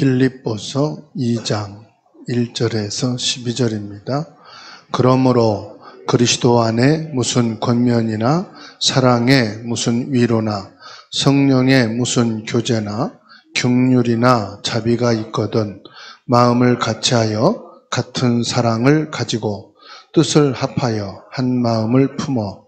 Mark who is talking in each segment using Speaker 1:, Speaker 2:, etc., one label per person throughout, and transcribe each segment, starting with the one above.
Speaker 1: 빌립보서 2장 1절에서 12절입니다. 그러므로 그리스도 안에 무슨 권면이나 사랑에 무슨 위로나 성령의 무슨 교제나 긍휼이나 자비가 있거든 마음을 같이하여 같은 사랑을 가지고 뜻을 합하여 한 마음을 품어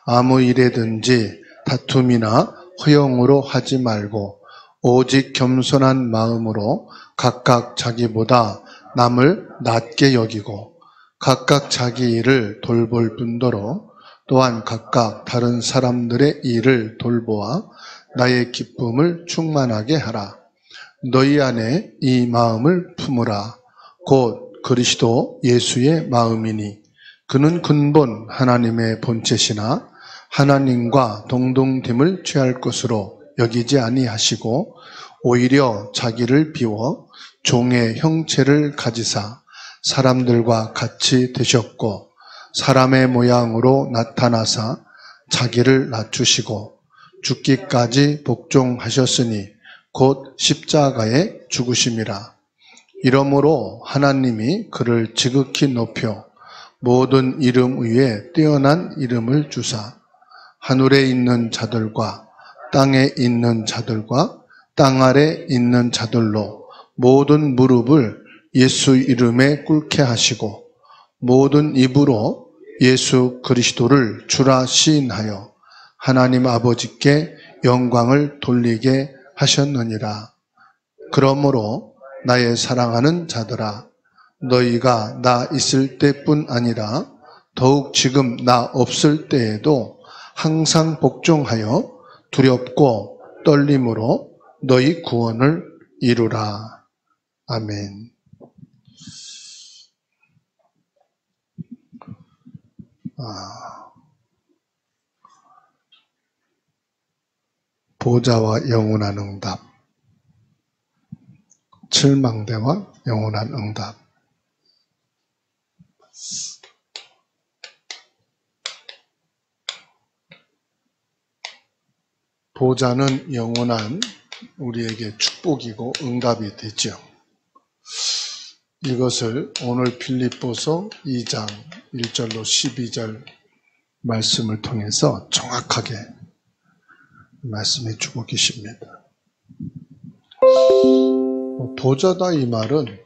Speaker 1: 아무 일에든지 다툼이나 허영으로 하지 말고 오직 겸손한 마음으로 각각 자기보다 남을 낮게 여기고 각각 자기 일을 돌볼 뿐더러 또한 각각 다른 사람들의 일을 돌보아 나의 기쁨을 충만하게 하라. 너희 안에 이 마음을 품으라. 곧 그리스도 예수의 마음이니 그는 근본 하나님의 본체시나 하나님과 동등됨을 취할 것으로 여기지 아니하시고 오히려 자기를 비워 종의 형체를 가지사 사람들과 같이 되셨고 사람의 모양으로 나타나사 자기를 낮추시고 죽기까지 복종하셨으니 곧 십자가에 죽으심이라. 이러므로 하나님이 그를 지극히 높여 모든 이름 위에 뛰어난 이름을 주사 하늘에 있는 자들과 땅에 있는 자들과 땅 아래 있는 자들로 모든 무릎을 예수 이름에 꿇게 하시고 모든 입으로 예수 그리스도를 주라 시인하여 하나님 아버지께 영광을 돌리게 하셨느니라. 그러므로 나의 사랑하는 자들아, 너희가 나 있을 때뿐 아니라 더욱 지금 나 없을 때에도 항상 복종하여 두렵고 떨림으로 너희 구원을 이루라. 아멘. 보좌와 영원한 응답, 칠망대와 영원한 응답. 보좌는 영원한 우리에게 축복이고 응답이 되죠. 이것을 오늘 빌립보서 2장 1절로 12절 말씀을 통해서 정확하게 말씀해 주고 계십니다. 보좌다 이 말은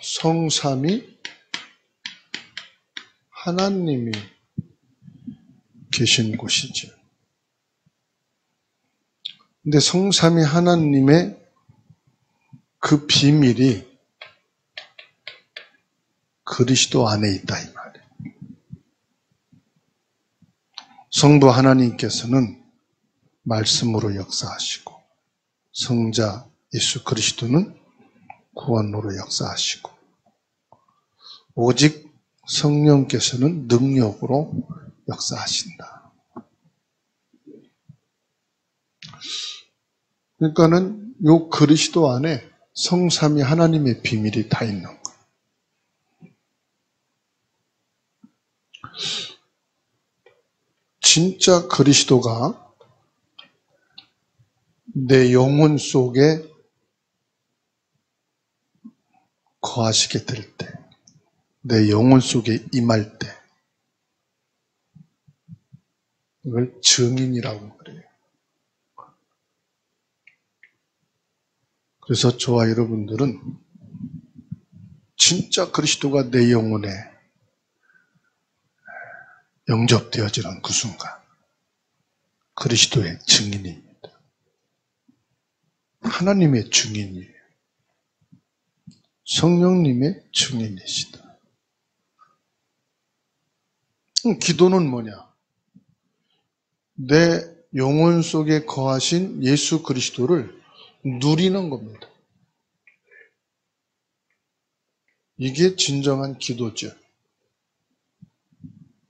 Speaker 1: 성삼위 하나님이 계신 곳이죠. 근데 성삼위 하나님의 그 비밀이 그리스도 안에 있다 이 말이에요. 성부 하나님께서는 말씀으로 역사하시고 성자 예수 그리스도는 구원으로 역사하시고 오직 성령께서는 능력으로 역사하신다. 그러니까는 요 그리스도 안에 성삼위 하나님의 비밀이 다 있는 거예요. 진짜 그리스도가 내 영혼 속에 거하시게 될 때, 내 영혼 속에 임할 때, 이걸 증인이라고 그래요. 그래서 저와 여러분들은 진짜 그리스도가 내 영혼에 영접되어지는 그 순간 그리스도의 증인입니다. 하나님의 증인이에요. 성령님의 증인이시다. 기도는 뭐냐? 내 영혼 속에 거하신 예수 그리스도를 누리는 겁니다. 이게 진정한 기도죠.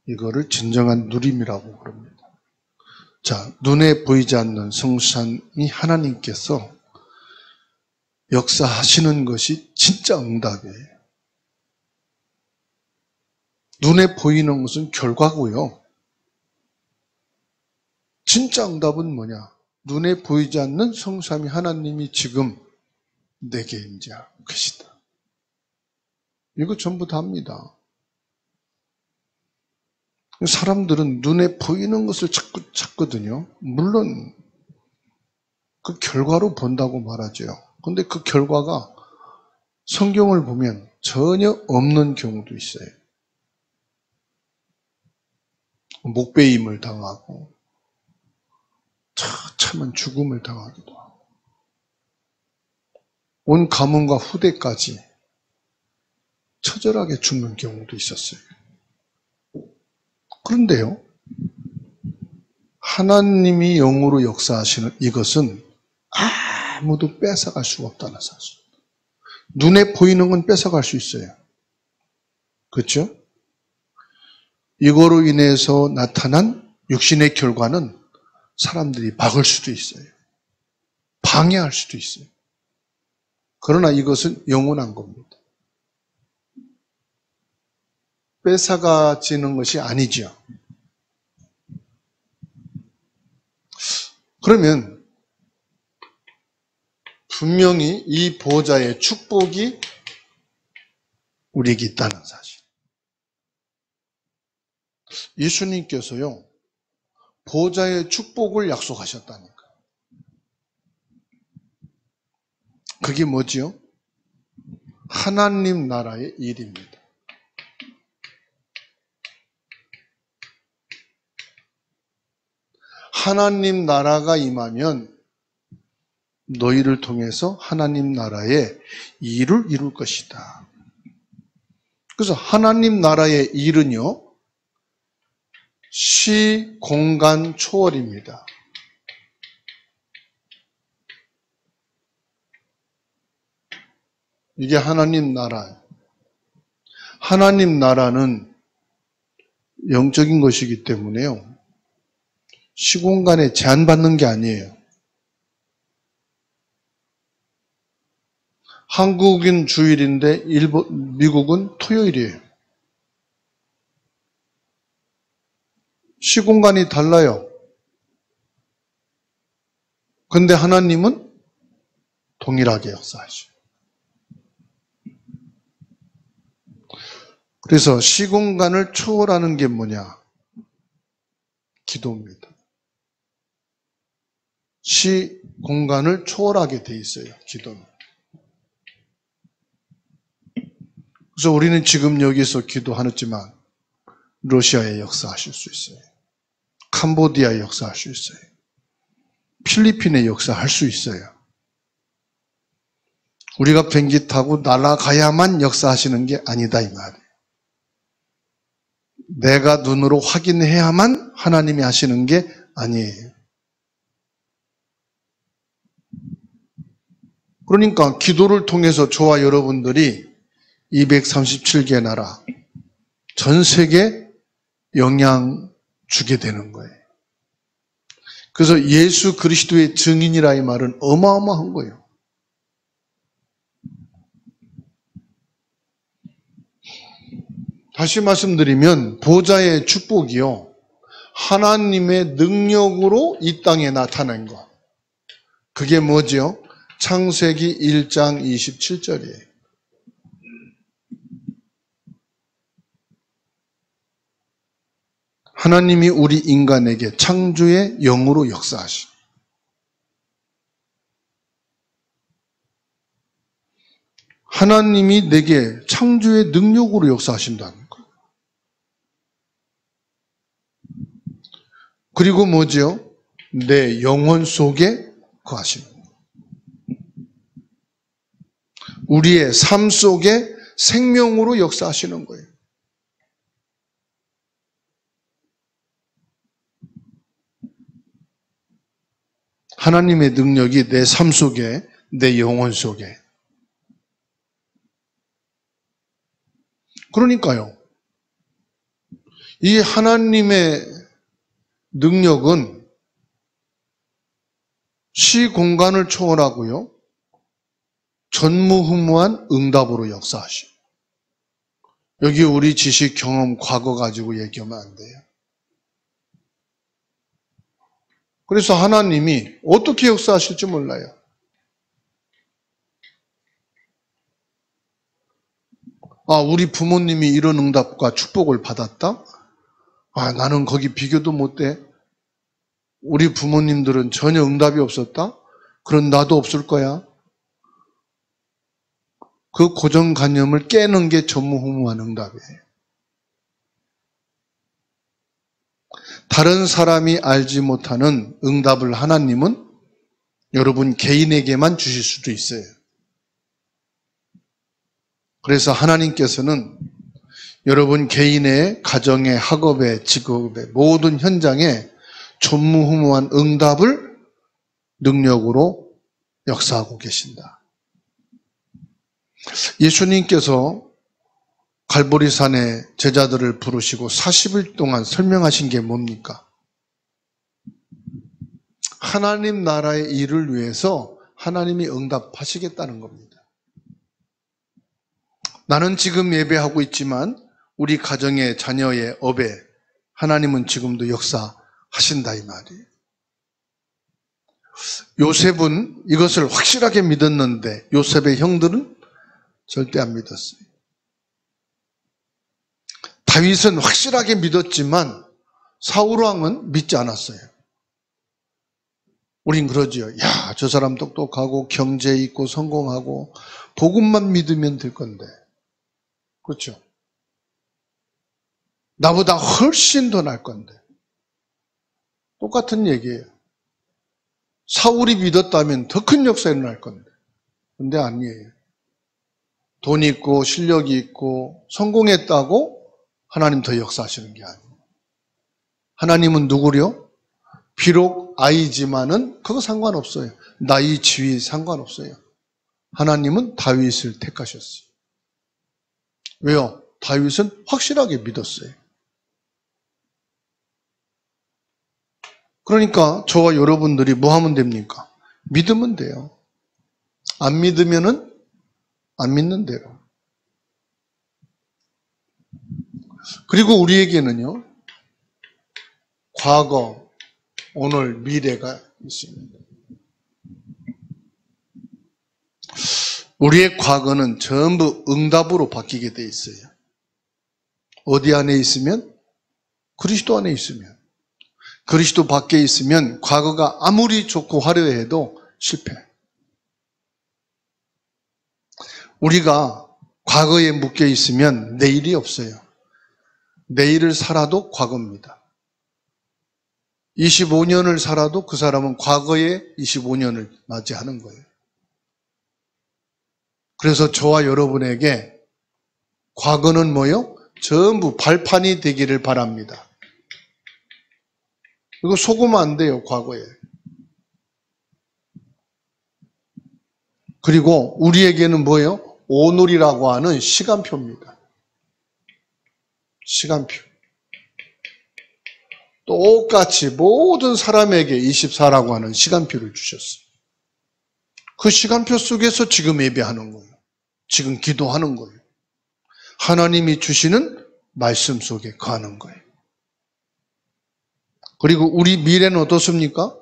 Speaker 1: 이거를 진정한 누림이라고 그럽니다. 자, 눈에 보이지 않는 성삼위 하나님께서 역사하시는 것이 진짜 응답이에요. 눈에 보이는 것은 결과고요. 진짜 응답은 뭐냐? 눈에 보이지 않는 성삼위 하나님이 지금 내게 임재하고 계시다. 이거 전부 다 합니다. 사람들은 눈에 보이는 것을 자꾸 찾거든요. 물론 그 결과로 본다고 말하죠. 근데 그 결과가 성경을 보면 전혀 없는 경우도 있어요. 목베임을 당하고 처참한 죽음을 당하기도 하고 온 가문과 후대까지 처절하게 죽는 경우도 있었어요. 그런데요, 하나님이 영으로 역사하시는 이것은 아무도 뺏어갈 수가 없다는 사실. 눈에 보이는 건 뺏어갈 수 있어요. 그렇죠? 이거로 인해서 나타난 육신의 결과는 사람들이 막을 수도 있어요. 방해할 수도 있어요. 그러나 이것은 영원한 겁니다. 뺏어가지는 것이 아니죠. 그러면 분명히 이 보좌의 축복이 우리에게 있다는 사실. 예수님께서요, 보좌의 축복을 약속하셨다니까. 그게 뭐지요? 하나님 나라의 일입니다. 하나님 나라가 임하면 너희를 통해서 하나님 나라의 일을 이룰 것이다. 그래서 하나님 나라의 일은요, 시, 공간, 초월입니다. 이게 하나님 나라예요. 하나님 나라는 영적인 것이기 때문에요, 시공간에 제한받는 게 아니에요. 한국은 주일인데 미국은 토요일이에요. 시공간이 달라요. 근데 하나님은 동일하게 역사하셔요. 그래서 시공간을 초월하는 게 뭐냐? 기도입니다. 시공간을 초월하게 돼 있어요, 기도는. 그래서 우리는 지금 여기서 기도하지만 러시아에 역사하실 수 있어요. 캄보디아에 역사할 수 있어요. 필리핀에 역사할 수 있어요. 우리가 비행기 타고 날아가야만 역사하시는 게 아니다, 이 말이에요. 내가 눈으로 확인해야만 하나님이 하시는 게 아니에요. 그러니까 기도를 통해서 저와 여러분들이 237개 나라, 전 세계 영향 주게 되는 거예요. 그래서 예수 그리스도의 증인이라 이 말은 어마어마한 거예요. 다시 말씀드리면 보좌의 축복이요, 하나님의 능력으로 이 땅에 나타난 것. 그게 뭐죠? 창세기 1장 27절이에요. 하나님이 우리 인간에게 창조의 영으로 역사하시. 하나님이 내게 창조의 능력으로 역사하신다는 거예요. 그리고 뭐죠? 내 영혼 속에 거하시는 거예요. 우리의 삶 속에 생명으로 역사하시는 거예요. 하나님의 능력이 내 삶 속에, 내 영혼 속에. 그러니까요, 이 하나님의 능력은 시공간을 초월하고요, 전무후무한 응답으로 역사하시오. 여기 우리 지식, 경험, 과거 가지고 얘기하면 안 돼요. 그래서 하나님이 어떻게 역사하실지 몰라요. 우리 부모님이 이런 응답과 축복을 받았다? 나는 거기 비교도 못 돼. 우리 부모님들은 전혀 응답이 없었다? 그럼 나도 없을 거야. 그 고정관념을 깨는 게 전무후무한 응답이에요. 다른 사람이 알지 못하는 응답을 하나님은 여러분 개인에게만 주실 수도 있어요. 그래서 하나님께서는 여러분 개인의 가정의 학업의 직업의 모든 현장에 전무후무한 응답을 능력으로 역사하고 계신다. 예수님께서 갈보리산에 제자들을 부르시고 40일 동안 설명하신 게 뭡니까? 하나님 나라의 일을 위해서 하나님이 응답하시겠다는 겁니다. 나는 지금 예배하고 있지만 우리 가정의 자녀의 업에 하나님은 지금도 역사하신다 이 말이에요. 요셉은 이것을 확실하게 믿었는데 요셉의 형들은 절대 안 믿었어요. 다윗은 확실하게 믿었지만 사울왕은 믿지 않았어요. 우린 그러지요. 저 사람 똑똑하고 경제 있고 성공하고 복음만 믿으면 될 건데. 그렇죠? 나보다 훨씬 더 날 건데. 똑같은 얘기예요. 사울이 믿었다면 더 큰 역사 일어날 건데. 근데 아니에요. 돈 있고 실력이 있고 성공했다고 하나님 더 역사하시는 게 아니에요. 하나님은 누구요? 비록 아이지만은 그거 상관없어요. 나이, 지위 상관없어요. 하나님은 다윗을 택하셨어요. 왜요? 다윗은 확실하게 믿었어요. 그러니까 저와 여러분들이 뭐 하면 됩니까? 믿으면 돼요. 안 믿으면은 안 믿는 대로. 그리고 우리에게는요, 과거, 오늘, 미래가 있습니다. 우리의 과거는 전부 응답으로 바뀌게 돼 있어요. 어디 안에 있으면? 그리스도 안에 있으면. 그리스도 밖에 있으면 과거가 아무리 좋고 화려해도 실패. 우리가 과거에 묶여 있으면 내일이 없어요. 내일을 살아도 과거입니다. 25년을 살아도 그 사람은 과거의 25년을 맞이하는 거예요. 그래서 저와 여러분에게 과거는 뭐요? 전부 발판이 되기를 바랍니다. 이거 속으면 안 돼요, 과거에. 그리고 우리에게는 뭐예요? 오늘이라고 하는 시간표입니다. 시간표. 똑같이 모든 사람에게 24라고 하는 시간표를 주셨어요. 그 시간표 속에서 지금 예배하는 거예요. 지금 기도하는 거예요. 하나님이 주시는 말씀 속에 거하는 거예요. 그리고 우리 미래는 어떻습니까?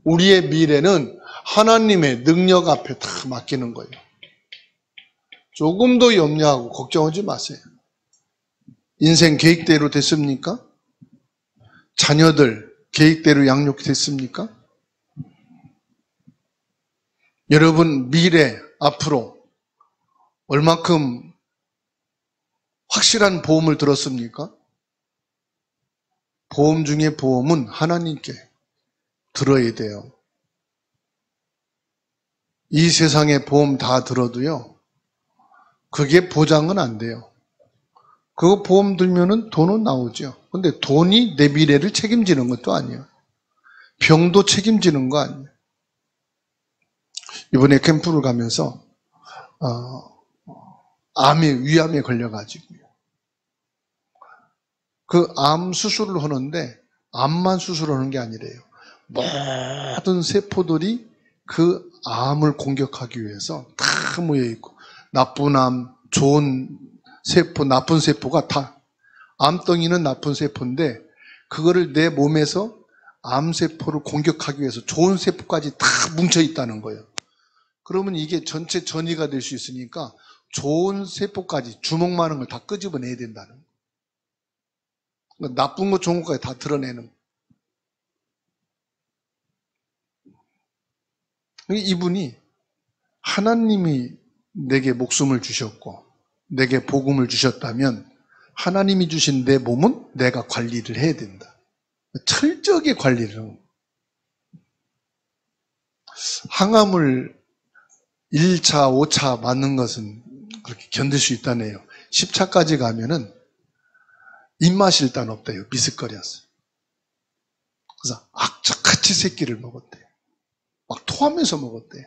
Speaker 1: 우리의 미래는 하나님의 능력 앞에 다 맡기는 거예요. 조금도 염려하고 걱정하지 마세요. 인생 계획대로 됐습니까? 자녀들 계획대로 양육됐습니까? 여러분 미래 앞으로 얼마큼 확실한 보험을 들었습니까? 보험 중에 보험은 하나님께 들어야 돼요. 이 세상에 보험 다 들어도요, 그게 보장은 안 돼요. 그거 보험 들면은 돈은 나오죠. 근데 돈이 내 미래를 책임지는 것도 아니에요. 병도 책임지는 거 아니에요. 이번에 캠프를 가면서 위암에 걸려가지고요. 그 암 수술을 하는데 암만 수술하는 게 아니래요. 모든 세포들이 그 암을 공격하기 위해서 다 모여있고 나쁜 암, 좋은 세포, 나쁜 세포가 다 암덩이는 나쁜 세포인데 그거를 내 몸에서 암세포를 공격하기 위해서 좋은 세포까지 다 뭉쳐 있다는 거예요. 그러면 이게 전체 전이가 될 수 있으니까 좋은 세포까지 주먹 많은 걸 다 끄집어내야 된다는 거예요. 그러니까 나쁜 거 좋은 것까지 다 드러내는 거예요. 이분이 하나님이 내게 목숨을 주셨고 내게 복음을 주셨다면 하나님이 주신 내 몸은 내가 관리를 해야 된다. 철저하게 관리를 하는 거예요. 항암을 1차, 5차 맞는 것은 그렇게 견딜 수 있다네요. 10차까지 가면은 입맛이 일단 없대요. 미스거려서. 그래서 악착같이 새끼를 먹었대요. 막 토하면서 먹었대요.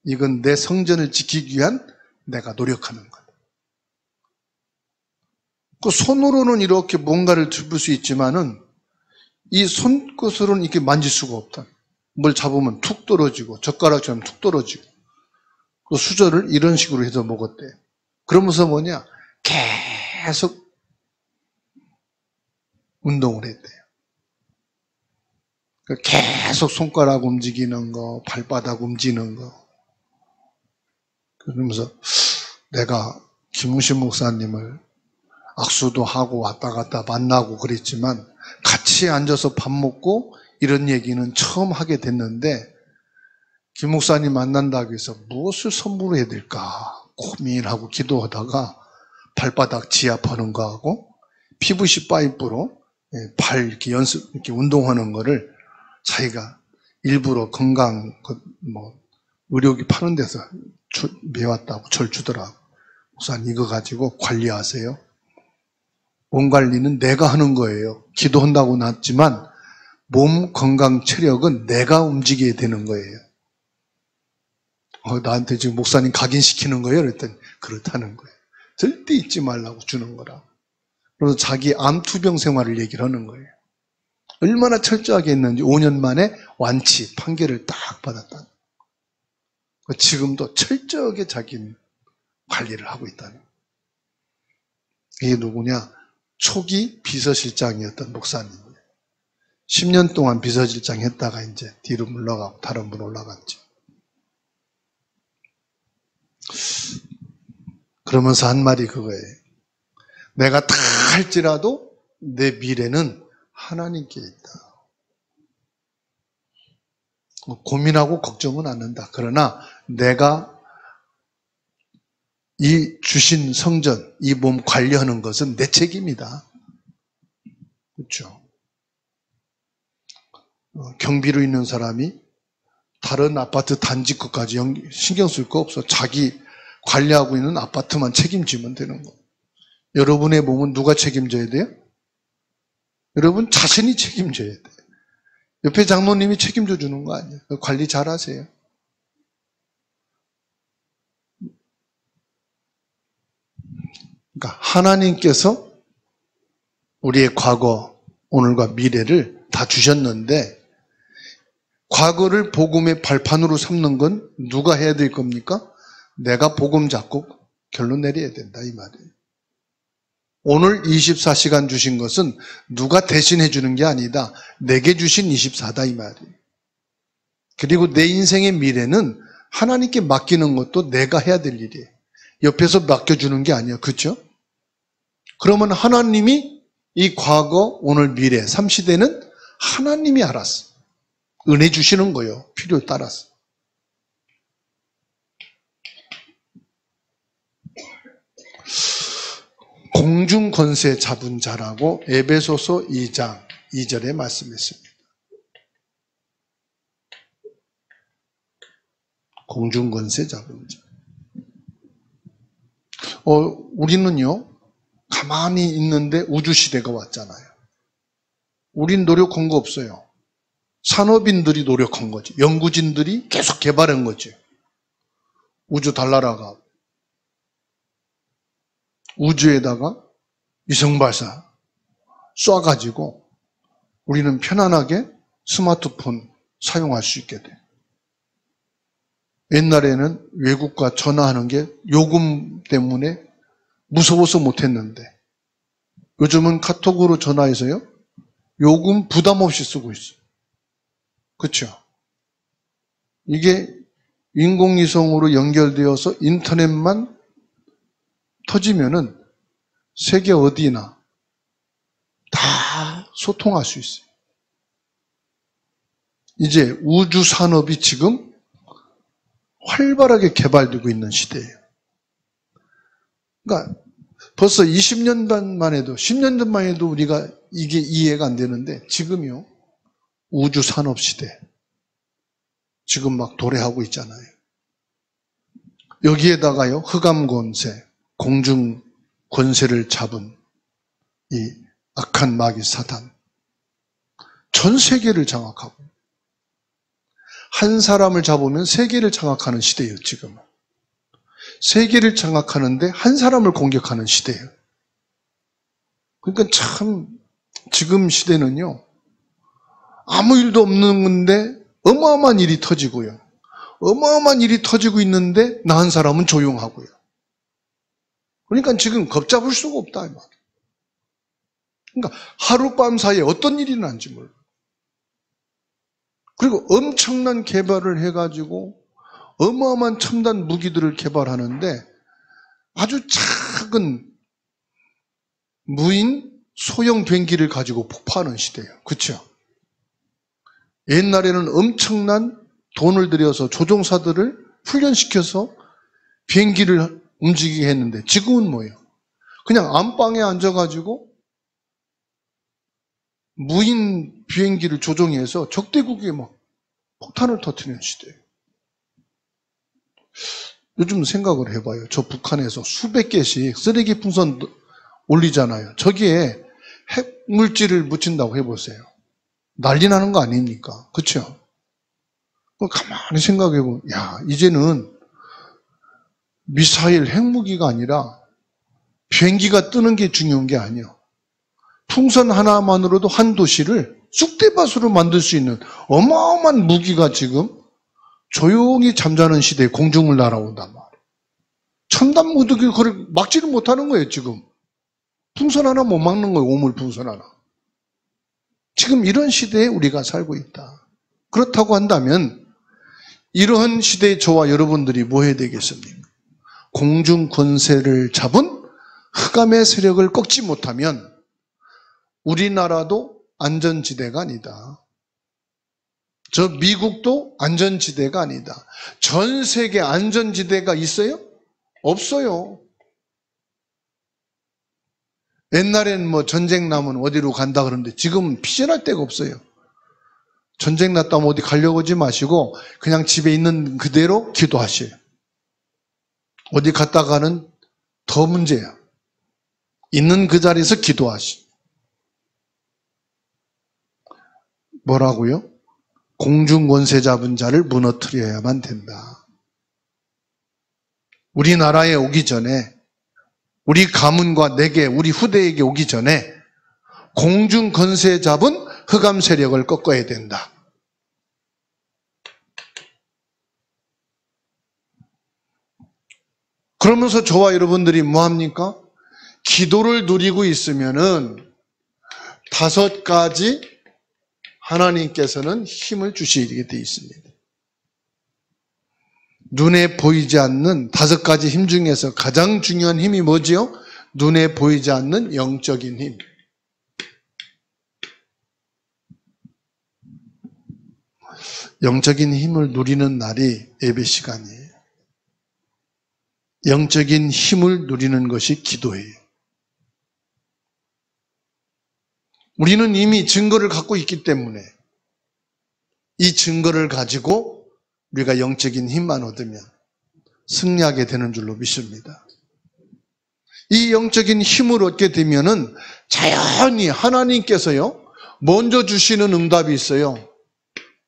Speaker 1: 이건 내 성전을 지키기 위한 내가 노력하는 거다. 그 손으로는 이렇게 뭔가를 짚을 수 있지만은 이 손끝으로는 이렇게 만질 수가 없다. 뭘 잡으면 툭 떨어지고 젓가락처럼 툭 떨어지고 그 수저를 이런 식으로 해서 먹었대. 그러면서 뭐냐? 계속 운동을 했대요. 계속 손가락 움직이는 거, 발바닥 움직이는 거. 그러면서 내가 김웅신 목사님을 악수도 하고 왔다 갔다 만나고 그랬지만 같이 앉아서 밥 먹고 이런 얘기는 처음 하게 됐는데 김 목사님 만난다고 해서 무엇을 선물해야 될까 고민하고 기도하다가 발바닥 지압하는 거하고 PVC 파이프로 발 이렇게 이렇게 운동하는 거를 자기가 일부러 건강 의료기 파는 데서 매왔다고 절 주더라고. 목사님 이거 가지고 관리하세요. 몸 관리는 내가 하는 거예요. 기도한다고 놨지만 몸 건강 체력은 내가 움직여야 되는 거예요. 나한테 지금 목사님 각인시키는 거예요? 그랬더니 그렇다는 거예요. 절대 잊지 말라고 주는 거라. 그래서 자기 암투병 생활을 얘기를 하는 거예요. 얼마나 철저하게 했는지 5년 만에 완치 판결을 딱 받았다. 지금도 철저하게 자기는 관리를 하고 있다는 거예요. 이게 누구냐? 초기 비서실장이었던 목사님이에요. 10년 동안 비서실장 했다가 이제 뒤로 물러가고 다른 분 올라갔죠. 그러면서 한 말이 그거예요. 내가 다 할지라도 내 미래는 하나님께 있다. 고민하고 걱정은 않는다. 그러나 내가 이 주신 성전, 이 몸 관리하는 것은 내 책임이다. 그렇죠? 경비로 있는 사람이 다른 아파트 단지 것까지 신경 쓸 거 없어. 자기 관리하고 있는 아파트만 책임지면 되는 거. 여러분의 몸은 누가 책임져야 돼요? 여러분 자신이 책임져야 돼요. 옆에 장로님이 책임져 주는 거 아니에요. 관리 잘 하세요. 그러니까 하나님께서 우리의 과거, 오늘과 미래를 다 주셨는데 과거를 복음의 발판으로 삼는 건 누가 해야 될 겁니까? 내가 복음 잡고 결론 내려야 된다 이 말이에요. 오늘 24시간 주신 것은 누가 대신해 주는 게 아니다. 내게 주신 24다 이 말이에요. 그리고 내 인생의 미래는 하나님께 맡기는 것도 내가 해야 될 일이에요. 옆에서 맡겨주는 게 아니야. 그렇죠? 그러면 하나님이 이 과거, 오늘, 미래, 3시대는 하나님이 알았어. 은혜 주시는 거예요. 필요에 따라서. 공중권세 잡은 자라고 에베소서 2장 2절에 말씀했습니다. 공중권세 잡은 자. 우리는요, 가만히 있는데 우주시대가 왔잖아요. 우린 노력한 거 없어요. 산업인들이 노력한 거지. 연구진들이 계속 개발한 거지. 우주 달나라가 우주에다가 위성발사 쏴가지고 우리는 편안하게 스마트폰 사용할 수 있게 돼. 옛날에는 외국과 전화하는 게 요금 때문에 무서워서 못했는데 요즘은 카톡으로 전화해서요 요금 부담 없이 쓰고 있어요. 그렇죠? 이게 인공위성으로 연결되어서 인터넷만 터지면은 세계 어디나 다 소통할 수 있어요. 이제 우주 산업이 지금 활발하게 개발되고 있는 시대예요. 그러니까 벌써 20년 전만 해도, 10년 전만 해도 우리가 이게 이해가 안 되는데 지금요, 우주 산업 시대. 지금 막 도래하고 있잖아요. 여기에다가요, 흑암 권세, 공중 권세를 잡은 이 악한 마귀 사단. 전 세계를 장악하고. 한 사람을 잡으면 세계를 장악하는 시대예요, 지금. 세계를 장악하는데 한 사람을 공격하는 시대예요. 그러니까 참 지금 시대는요, 아무 일도 없는 건데 어마어마한 일이 터지고요. 어마어마한 일이 터지고 있는데 나 한 사람은 조용하고요. 그러니까 지금 겁잡을 수가 없다, 이 말이에요. 그러니까 하룻밤 사이에 어떤 일이 난지 몰라. 그리고 엄청난 개발을 해가지고 어마어마한 첨단 무기들을 개발하는데 아주 작은 무인 소형 비행기를 가지고 폭파하는 시대예요. 그렇죠? 옛날에는 엄청난 돈을 들여서 조종사들을 훈련시켜서 비행기를 움직이게 했는데 지금은 뭐예요? 그냥 안방에 앉아가지고 무인 비행기를 조종해서 적대국에 막 폭탄을 터뜨리는 시대예요. 요즘 생각을 해봐요. 저 북한에서 수백 개씩 쓰레기 풍선 올리잖아요. 저기에 핵물질을 묻힌다고 해보세요. 난리 나는 거 아닙니까? 그렇죠? 가만히 생각해보면, 야, 이제는 미사일 핵무기가 아니라 비행기가 뜨는 게 중요한 게 아니에요. 풍선 하나만으로도 한 도시를 쑥대밭으로 만들 수 있는 어마어마한 무기가 지금 조용히 잠자는 시대에 공중을 날아온단 말이에요. 첨단 무기가 그걸 막지를 못하는 거예요, 지금. 풍선 하나 못 막는 거예요, 오물 풍선 하나. 지금 이런 시대에 우리가 살고 있다. 그렇다고 한다면 이러한 시대에 저와 여러분들이 뭐 해야 되겠습니까? 공중 권세를 잡은 흑암의 세력을 꺾지 못하면 우리나라도 안전지대가 아니다. 저 미국도 안전지대가 아니다. 전 세계 안전지대가 있어요? 없어요. 옛날엔 뭐 전쟁 나면 어디로 간다 그러는데 지금은 피신할 데가 없어요. 전쟁 났다면 어디 가려고 하지 마시고 그냥 집에 있는 그대로 기도하셔요. 어디 갔다가는 더 문제야. 있는 그 자리에서 기도하시. 뭐라고요? 공중 권세 잡은 자를 무너뜨려야만 된다. 우리나라에 오기 전에, 우리 가문과 내게, 우리 후대에게 오기 전에 공중 권세 잡은 흑암 세력을 꺾어야 된다. 그러면서 저와 여러분들이 뭐 합니까? 기도를 누리고 있으면은 5가지 하나님께서는 힘을 주시게 되어 있습니다. 눈에 보이지 않는 5가지 힘 중에서 가장 중요한 힘이 뭐지요? 눈에 보이지 않는 영적인 힘. 영적인 힘을 누리는 날이 예배 시간이에요. 영적인 힘을 누리는 것이 기도예요. 우리는 이미 증거를 갖고 있기 때문에 이 증거를 가지고 우리가 영적인 힘만 얻으면 승리하게 되는 줄로 믿습니다. 이 영적인 힘을 얻게 되면은 자연히 하나님께서요, 먼저 주시는 응답이 있어요.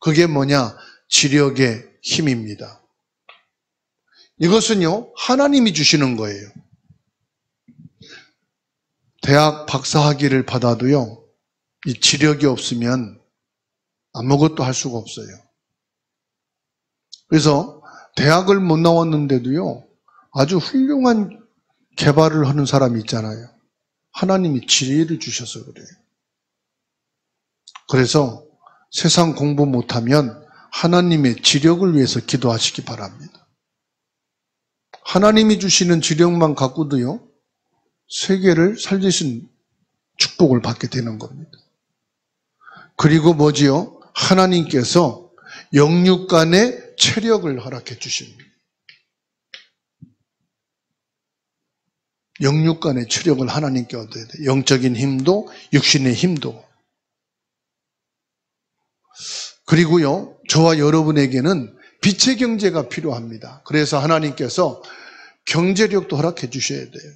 Speaker 1: 그게 뭐냐? 지력의 힘입니다. 이것은요, 하나님이 주시는 거예요. 대학 박사학위를 받아도요, 이 지력이 없으면 아무것도 할 수가 없어요. 그래서 대학을 못 나왔는데도요, 아주 훌륭한 개발을 하는 사람이 있잖아요. 하나님이 지혜를 주셔서 그래요. 그래서 세상 공부 못하면 하나님의 지력을 위해서 기도하시기 바랍니다. 하나님이 주시는 지력만 갖고도요, 세계를 살리신 축복을 받게 되는 겁니다. 그리고 뭐지요? 하나님께서 영육간의 체력을 허락해 주십니다. 영육간의 체력을 하나님께 얻어야 돼요. 영적인 힘도 육신의 힘도. 그리고요, 저와 여러분에게는 빛의 경제가 필요합니다. 그래서 하나님께서 경제력도 허락해 주셔야 돼요.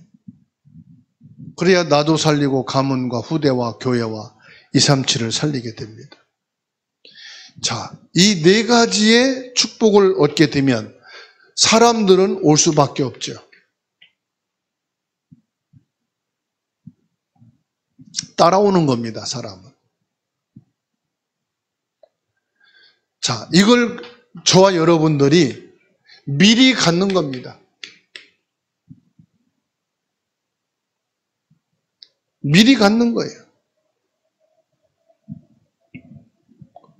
Speaker 1: 그래야 나도 살리고 가문과 후대와 교회와 237을 살리게 됩니다. 자, 이 네 가지의 축복을 얻게 되면 사람들은 올 수밖에 없죠. 따라오는 겁니다, 사람은. 자, 이걸 저와 여러분들이 미리 갖는 겁니다. 미리 갖는 거예요.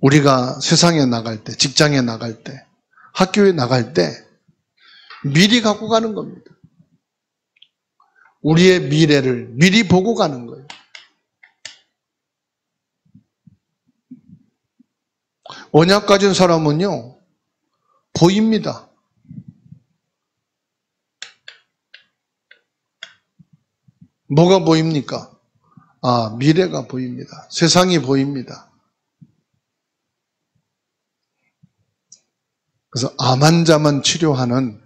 Speaker 1: 우리가 세상에 나갈 때, 직장에 나갈 때, 학교에 나갈 때 미리 갖고 가는 겁니다. 우리의 미래를 미리 보고 가는 거예요. 언약 가진 사람은요, 보입니다. 뭐가 보입니까? 아, 미래가 보입니다. 세상이 보입니다. 그래서 암 환자만 치료하는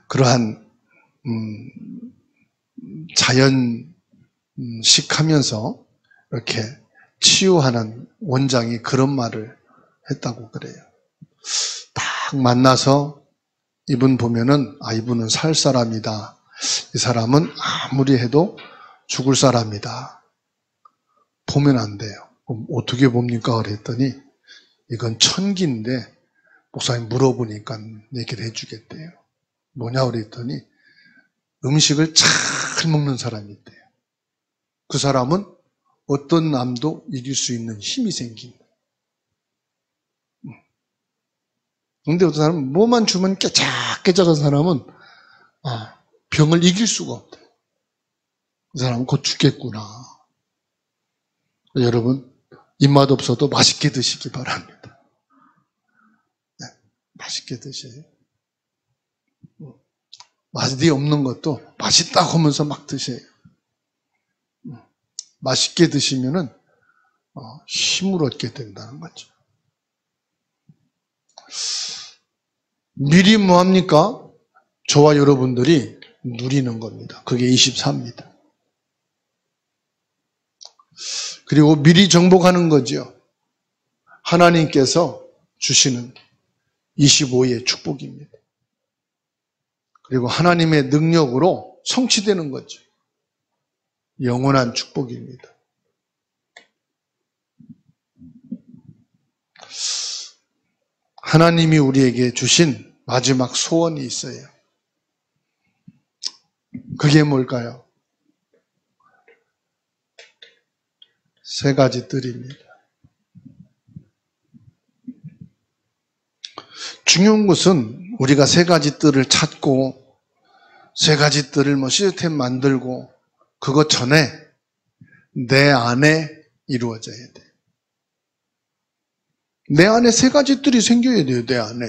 Speaker 1: 그러한 자연식하면서 이렇게 치유하는 원장이 그런 말을 했다고 그래요. 딱 만나서 이분 보면은 아, 이분은 살 사람이다. 이 사람은 아무리 해도 죽을 사람이다. 보면 안 돼요. 그럼 어떻게 봅니까? 그랬더니 이건 천기인데 목사님 물어보니까 얘기를 해주겠대요. 뭐냐 그랬더니 음식을 잘 먹는 사람이 있대요. 그 사람은 어떤 암도 이길 수 있는 힘이 생긴다. 근데 어떤 사람은 뭐만 주면 깨작깨작한 사람은 병을 이길 수가 없대. 그 사람은 곧 죽겠구나. 여러분, 입맛 없어도 맛있게 드시기 바랍니다. 네, 맛있게 드세요. 맛이 없는 것도 맛있다고 하면서 막 드세요. 맛있게 드시면은 힘을 얻게 된다는 거죠. 미리 뭐 합니까? 저와 여러분들이 누리는 겁니다. 그게 24입니다. 그리고 미리 정복하는 거죠. 하나님께서 주시는 25의 축복입니다. 그리고 하나님의 능력으로 성취되는 거죠. 영원한 축복입니다. 하나님이 우리에게 주신 마지막 소원이 있어요. 그게 뭘까요? 3가지 뜰입니다. 중요한 것은 우리가 3가지 뜰을 찾고 3가지 뜰을 시스템 만들고 그것 전에 내 안에 이루어져야 돼. 내 안에 3가지 뜰이 생겨야 돼요. 내 안에.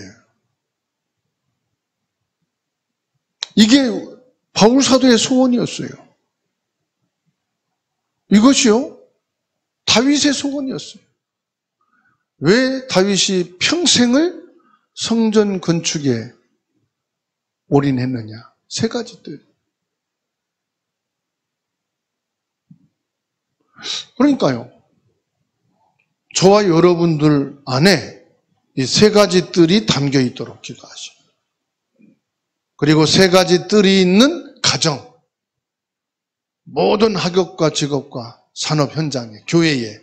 Speaker 1: 이게 바울 사도의 소원이었어요. 이것이요, 다윗의 소원이었어요. 왜 다윗이 평생을 성전 건축에 올인했느냐? 3가지 뜰. 그러니까요, 저와 여러분들 안에 이 3가지 뜰이 담겨 있도록 기도하시오. 그리고 3가지 뜰이 있는 가정, 모든 학업과 직업과 산업 현장에, 교회에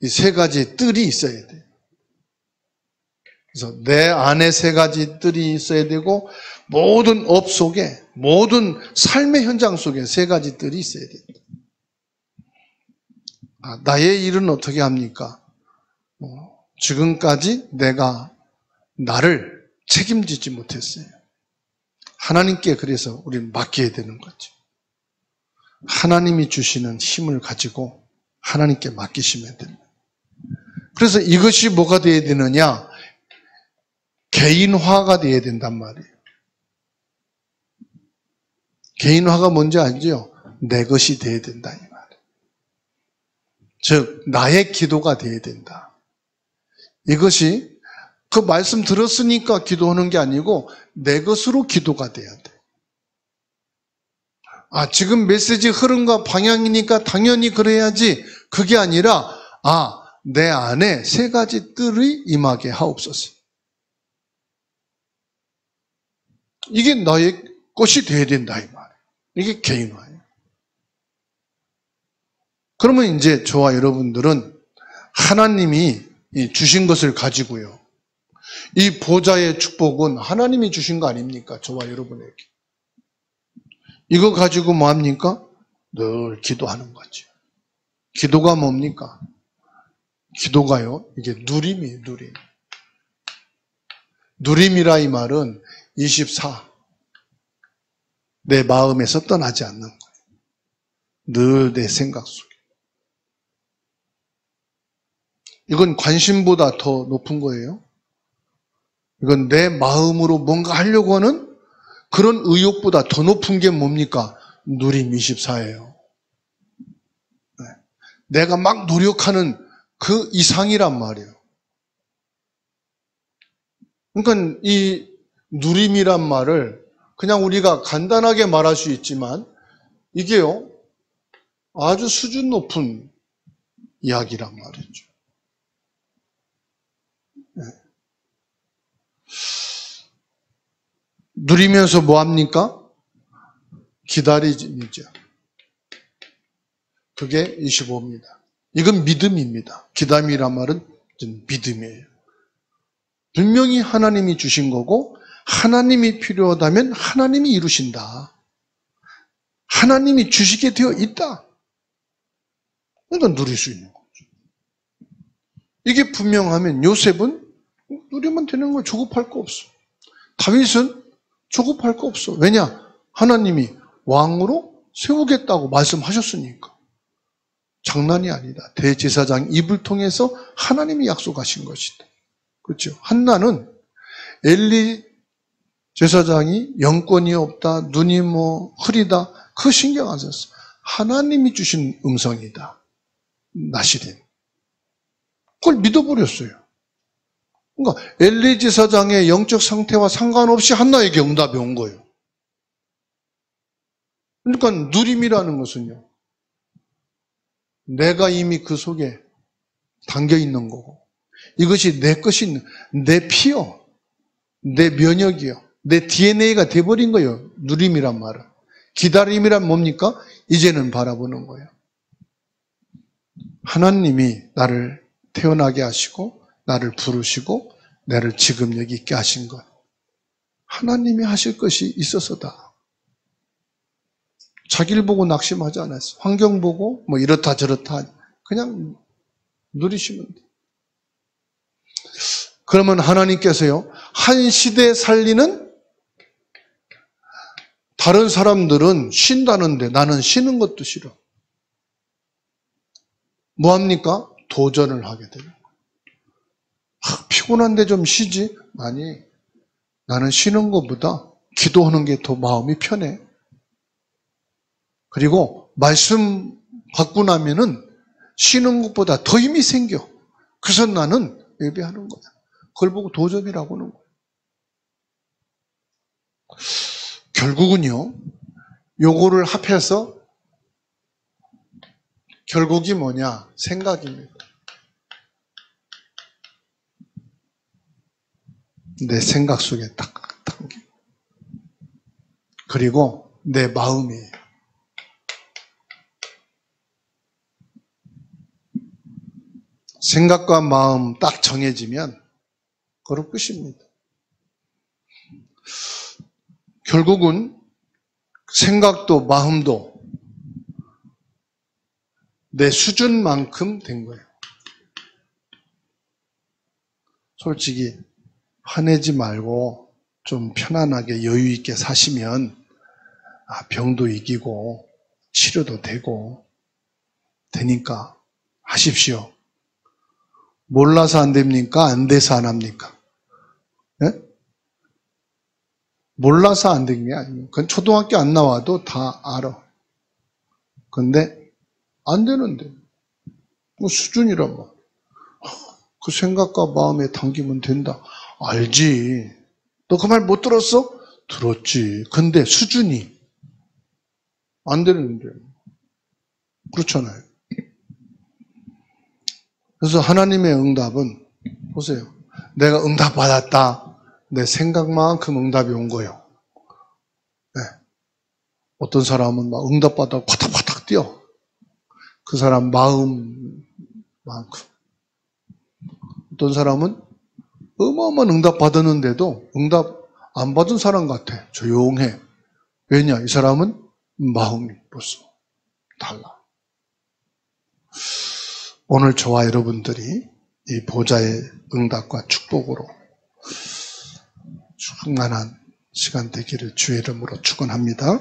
Speaker 1: 이 3가지 뜰이 있어야 돼요. 그래서 내 안에 3가지 뜰이 있어야 되고 모든 업 속에, 모든 삶의 현장 속에 3가지 뜰이 있어야 됩니다. 나의 일은 어떻게 합니까? 지금까지 내가 나를 책임지지 못했어요. 하나님께 그래서 우리는 맡겨야 되는 거죠. 하나님이 주시는 힘을 가지고 하나님께 맡기시면 됩니다. 그래서 이것이 뭐가 되어야 되느냐? 개인화가 되어야 된단 말이에요. 개인화가 뭔지 알죠? 내 것이 되어야 된다 이 말이에요. 즉 나의 기도가 되어야 된다. 이것이 그 말씀 들었으니까 기도하는 게 아니고 내 것으로 기도가 돼야 돼. 지금 메시지 흐름과 방향이니까 당연히 그래야지. 그게 아니라 내 안에 세 가지 뜰이 임하게 하옵소서. 이게 나의 것이 돼야 된다 이 말이에요. 이게 개인화예요. 그러면 이제 저와 여러분들은 하나님이 주신 것을 가지고요. 이 보좌의 축복은 하나님이 주신 거 아닙니까? 저와 여러분에게. 이거 가지고 뭐 합니까? 늘 기도하는 거죠. 기도가 뭡니까? 기도가요, 이게 누림이에요, 누림. 누림이라 이 말은 24. 내 마음에서 떠나지 않는 거예요. 늘 내 생각 속에. 이건 관심보다 더 높은 거예요. 이건 내 마음으로 뭔가 하려고 하는 그런 의욕보다 더 높은 게 뭡니까? 누림 24예요. 내가 막 노력하는 그 이상이란 말이에요. 그러니까 이 누림이란 말을 그냥 우리가 간단하게 말할 수 있지만 이게요, 아주 수준 높은 이야기란 말이죠. 누리면서 뭐 합니까? 기다리죠. 그게 25입니다. 이건 믿음입니다. 기다림이란 말은 믿음이에요. 분명히 하나님이 주신 거고 하나님이 필요하다면 하나님이 이루신다. 하나님이 주시게 되어 있다. 그러니까 누릴 수 있는 거죠. 이게 분명하면 요셉은 누리면 되는 거 조급할 거 없어. 다윗은 조급할 거 없어. 왜냐? 하나님이 왕으로 세우겠다고 말씀하셨으니까. 장난이 아니다. 대제사장 입을 통해서 하나님이 약속하신 것이다. 그렇죠? 한나는 엘리 제사장이 영권이 없다, 눈이 뭐 흐리다, 그 신경 안 썼어. 하나님이 주신 음성이다. 나시린. 그걸 믿어버렸어요. 그러니까 엘리 제사장의 영적 상태와 상관없이 한나에게 응답이 온 거예요. 그러니까 누림이라는 것은요, 내가 이미 그 속에 담겨 있는 거고, 이것이 내 것이, 내 피요, 내 면역이요, 내 DNA가 돼버린 거예요. 누림이란 말은. 기다림이란 뭡니까? 이제는 바라보는 거예요. 하나님이 나를 태어나게 하시고 나를 부르시고 나를 지금 여기 있게 하신 것, 하나님이 하실 것이 있어서다. 자기를 보고 낙심하지 않았어요. 환경 보고 뭐 이렇다 저렇다 그냥 누리시면 돼요. 그러면 하나님께서요, 한 시대 살리는, 다른 사람들은 쉰다는데 나는 쉬는 것도 싫어. 뭐합니까? 도전을 하게 돼요. 피곤한데 좀 쉬지? 아니, 나는 쉬는 것보다 기도하는 게 더 마음이 편해. 그리고 말씀 받고 나면은 쉬는 것보다 더 힘이 생겨. 그래서 나는 예배하는 거야. 그걸 보고 도전이라고 하는 거예요. 결국은요, 요거를 합해서 결국이 뭐냐? 생각입니다. 내 생각 속에 딱 담겨. 그리고 내 마음이에요. 생각과 마음 딱 정해지면 그로 끝입니다. 결국은 생각도 마음도 내 수준만큼 된 거예요. 솔직히 화내지 말고 좀 편안하게 여유 있게 사시면 병도 이기고 치료도 되니까 하십시오. 몰라서 안 됩니까? 안 돼서 안 합니까? 네? 몰라서 안 된 게 아니에요. 그건 초등학교 안 나와도 다 알아. 근데 안 되는데 뭐 수준이란 말. 그 생각과 마음에 담기면 된다. 알지. 너 그 말 못 들었어? 들었지. 근데 수준이 안 되는데. 그렇잖아요. 그래서 하나님의 응답은 보세요. 내가 응답 받았다. 내 생각만큼 응답이 온 거예요. 네. 어떤 사람은 막 응답 받아 파닥파닥 뛰어. 그 사람 마음만큼. 어떤 사람은 어마어마한 응답 받았는데도 응답 안 받은 사람 같아. 조용해. 왜냐? 이 사람은 마음이 벌써 달라. 오늘 저와 여러분들이 이 보좌의 응답과 축복으로 충만한 시간 되기를 주의 이름으로 축원합니다.